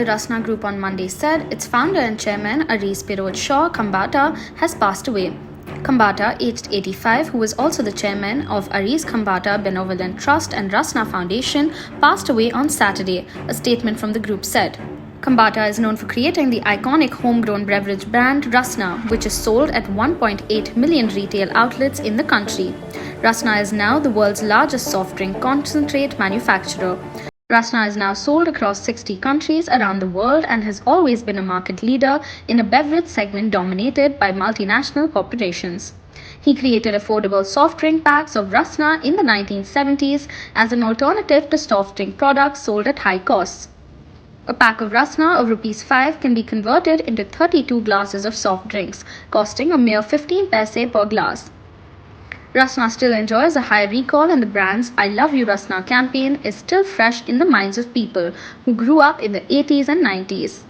The Rasna Group on Monday said its founder and chairman, Areez Pirojshaw Khambatta, has passed away. Khambatta, aged 85, who was also the chairman of Areez Khambatta Benevolent Trust and Rasna Foundation, passed away on Saturday, a statement from the group said. Khambatta is known for creating the iconic homegrown beverage brand Rasna, which is sold at 1.8 million retail outlets in the country. Rasna is now the world's largest soft drink concentrate manufacturer. Rasna is now sold across 60 countries around the world and has always been a market leader in a beverage segment dominated by multinational corporations. He created affordable soft drink packs of Rasna in the 1970s as an alternative to soft drink products sold at high costs. A pack of Rasna of Rs 5 can be converted into 32 glasses of soft drinks, costing a mere 15 paise per glass. Rasna still enjoys a high recall, and the brand's I Love You Rasna campaign is still fresh in the minds of people who grew up in the 80s and 90s.